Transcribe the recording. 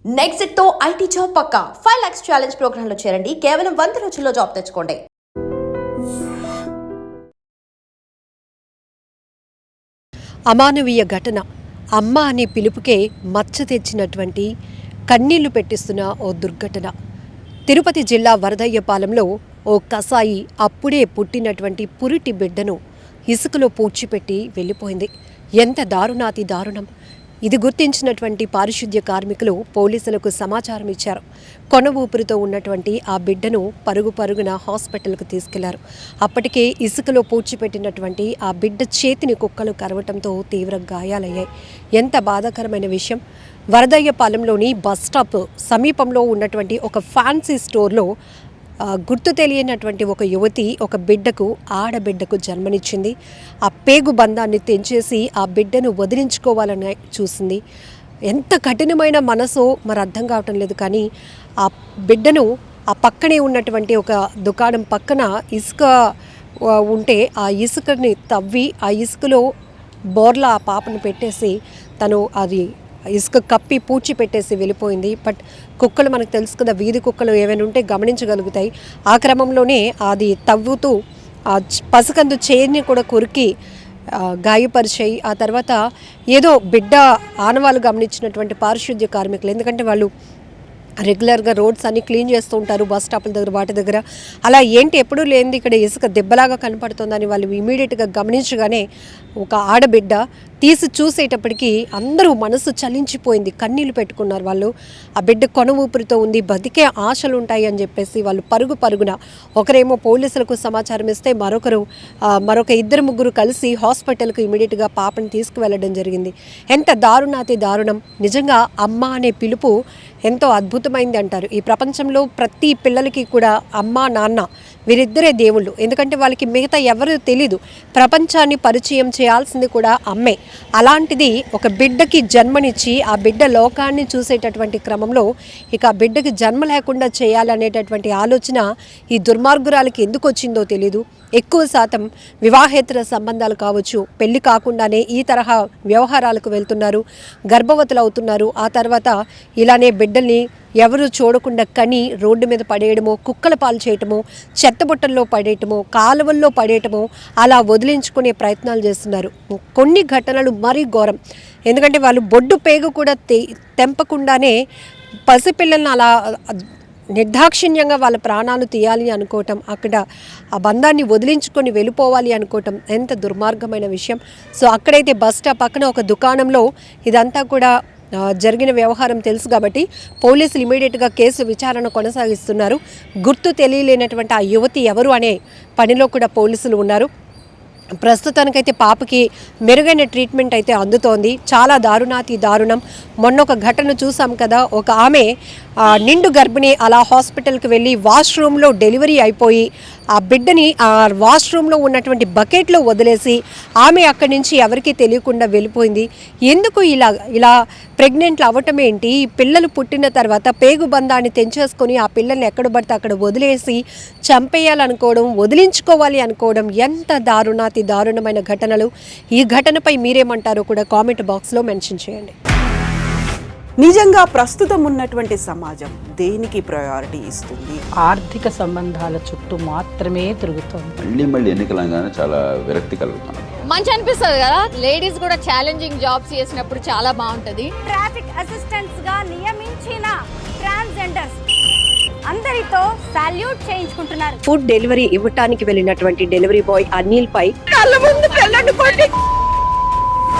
Next తో IT job పక్కా 5 lakhs challenge program లో చేరండి. కేవలం 100 రోజుల్లో జాబ్ తెచ్చుకోండి. అమానవీయ ఘటన. అమ్మ అనే పిలుపుకే మచ్చ తెచ్చినటువంటి కన్నీళ్లు పెట్టిస్తున్న ఓ దుర్ఘటన. తిరుపతి జిల్లా వరదయ్యపాలెంలో ఓ కసాయి అప్పుడే పుట్టినటువంటి పురిటి బిడ్డను ఇసుకలో పూడ్చిపెట్టి వెళ్ళిపోయింది. ఎంత దారుణాతి దారుణం! ఇది గుర్తించినటువంటి పారిశుద్ధ్య కార్మికులు పోలీసులకు సమాచారం ఇచ్చారు. కొన ఊపిరితో ఉన్నటువంటి ఆ బిడ్డను పరుగున హాస్పిటల్కు తీసుకెళ్లారు. అప్పటికే ఇసుకలో పూడ్చిపెట్టినటువంటి ఆ బిడ్డ చేతిని కుక్కలు కరవటంతో తీవ్ర గాయాలయ్యాయి. ఎంత బాధాకరమైన విషయం! వరదయ్యపాలెంలోని బస్ స్టాప్ సమీపంలో ఉన్నటువంటి ఒక ఫ్యాన్సీ స్టోర్లో గుర్తు తెలియనటువంటి ఒక యువతి ఒక బిడ్డకు ఆడబిడ్డకు జన్మనిచ్చింది. ఆ పేగు బంధాన్ని తెంచేసి ఆ బిడ్డను వదిలించుకోవాలని చూసింది. ఎంత కఠినమైన మనసో మరి అర్థం కావటం లేదు. కానీ ఆ బిడ్డను ఆ పక్కనే ఉన్నటువంటి ఒక దుకాణం పక్కన ఇసుక ఉంటే ఆ ఇసుకని తవ్వి ఆ ఇసుకలో బోర్లా ఆ పాపను పెట్టేసి తను అది ఇసుక కప్పి పూడ్చి పెట్టేసి వెళ్ళిపోయింది. బట్ కుక్కలు మనకు తెలుసు కదా, వీధి కుక్కలు ఏమైనా ఉంటే గమనించగలుగుతాయి. ఆ క్రమంలోనే అది తవ్వుతూ ఆ పసకందు చేయిని కూడా కొరికి గాయపరిచాయి. ఆ తర్వాత ఏదో బిడ్డ ఆనవాళ్ళు గమనించినటువంటి పారిశుద్ధ్య కార్మికులు, ఎందుకంటే వాళ్ళు రెగ్యులర్గా రోడ్స్ అన్ని క్లీన్ చేస్తూ ఉంటారు బస్ స్టాపుల దగ్గర వాటి దగ్గర. అలా ఏంటి ఎప్పుడూ లేనిది ఇక్కడ ఇసుక దెబ్బలాగా కనపడుతుందని వాళ్ళు ఇమీడియట్గా గమనించగానే ఒక ఆడబిడ్డ తీసి చూసేటప్పటికి అందరూ మనసు చలించిపోయింది. కన్నీళ్లు పెట్టుకున్నారు వాళ్ళు. ఆ బిడ్డ కొన ఊపిరితో ఉంది, బతికే ఆశలు ఉంటాయి అని చెప్పేసి వాళ్ళు పరుగున ఒకరేమో పోలీసులకు సమాచారం ఇస్తే మరొక ఇద్దరు ముగ్గురు కలిసి హాస్పిటల్కు ఇమీడియట్గా పాపని తీసుకువెళ్ళడం జరిగింది. ఎంత దారుణాతి దారుణం! నిజంగా అమ్మ అనే పిలుపు ఎంతో అద్భుతమైంది అంటారు. ఈ ప్రపంచంలో ప్రతి పిల్లలకి కూడా అమ్మ నాన్న వీరిద్దరే దేవుళ్ళు. ఎందుకంటే వాళ్ళకి మిగతా ఎవరు తెలీదు. ప్రపంచాన్ని పరిచయం చేయాల్సింది కూడా అమ్మే. అలాంటిది ఒక బిడ్డకి జన్మనిచ్చి ఆ బిడ్డ లోకాన్ని చూసేటటువంటి క్రమంలో ఇక ఆ బిడ్డకి జన్మ లేకుండా చేయాలనేటటువంటి ఆలోచన ఈ దుర్మార్గురాలకి ఎందుకు వచ్చిందో తెలీదు. ఎక్కువ శాతం వివాహేతర సంబంధాలు కావచ్చు, పెళ్లి కాకుండానే ఈ తరహా వ్యవహారాలకు వెళ్తున్నారు, గర్భవతులు అవుతున్నారు. ఆ తర్వాత ఇలానే బిడ్డల్ని ఎవరు చూడకుండా కని రోడ్డు మీద పడేయడమో, కుక్కల పాలు చేయటమో, చెత్తబుట్టల్లో పడేయటమో, కాలువల్లో పడేయటమో, అలా వదిలించుకునే ప్రయత్నాలు చేస్తున్నారు. కొన్ని ఘటనలు మరీ ఘోరం. ఎందుకంటే వాళ్ళు బొడ్డు పేగు కూడా తెంపకుండానే పసిపిల్లల్ని అలా నిర్దాక్షిణ్యంగా వాళ్ళ ప్రాణాలు తీయాలి అనుకోవటం, అక్కడ ఆ బంధాన్ని వదిలించుకొని వెళ్ళిపోవాలి అనుకోవటం ఎంత దుర్మార్గమైన విషయం. సో అక్కడైతే బస్ స్టాప్ పక్కన ఒక దుకాణంలో ఇదంతా కూడా జరిగిన వ్యవహారం తెలుసు కాబట్టి పోలీసులు ఇమీడియట్గా కేసు విచారణ కొనసాగిస్తున్నారు. గుర్తు తెలియలేనటువంటి ఆ యువతి ఎవరు అనే పనిలో కూడా పోలీసులు ఉన్నారు. ప్రస్తుతానికైతే పాపకి మెరుగైన ట్రీట్మెంట్ అయితే అందుతోంది. చాలా దారుణాతి దారుణం. మొన్న ఒక ఘటన చూసాం కదా, ఒక ఆమె నిండు గర్భిణి అలా హాస్పిటల్కి వెళ్ళి వాష్రూమ్లో డెలివరీ అయిపోయి ఆ బిడ్డని ఆ వాష్రూమ్లో ఉన్నటువంటి బకెట్లో వదిలేసి ఆమె అక్కడి నుంచి ఎవరికీ తెలియకుండా వెళ్ళిపోయింది. ఎందుకు ఇలా ప్రెగ్నెంట్లు అవ్వటం ఏంటి? పిల్లలు పుట్టిన తర్వాత పేగు బంధాన్ని తెంచేసుకొని ఆ పిల్లల్ని ఎక్కడ పడితే అక్కడ వదిలేసి చంపేయాలనుకోవడం, వదిలించుకోవాలి అనుకోవడం ఎంత దారుణమైన ఘటనలు. ఈ ఘటనపై మీరేమంటారో కూడా కామెంట్ బాక్స్లో మెన్షన్ చేయండి. నిజంగా ప్రస్తుతం ఉన్నటువంటి సమాజం దేనికి ప్రయారిటీ ఇస్తుంది? ఆర్థిక సంబంధాల చుట్టూ మాత్రమే తిరుగుతుంది. మళ్ళీ ఎన్నికలంగానే చాలా విరక్తి కలుగుతున్నాం. మంచి అనిపిస్తుంది కదా, లేడీస్ కూడా ఛాలెంజింగ్ జాబ్స్ చేసినప్పుడు చాలా బాగుంటది. ట్రాఫిక్ అసిస్టెంట్స్ గా నియమించిన ట్రాన్స్జెండర్స్ అందరితో సాల్యూట్ చేయించుకుంటున్నారు. ఫుడ్ డెలివరీ ఇవ్వటానికి వెళ్ళినటువంటి డెలివరీ బాయ్ అనిల్ పై కళ్ళ ముందు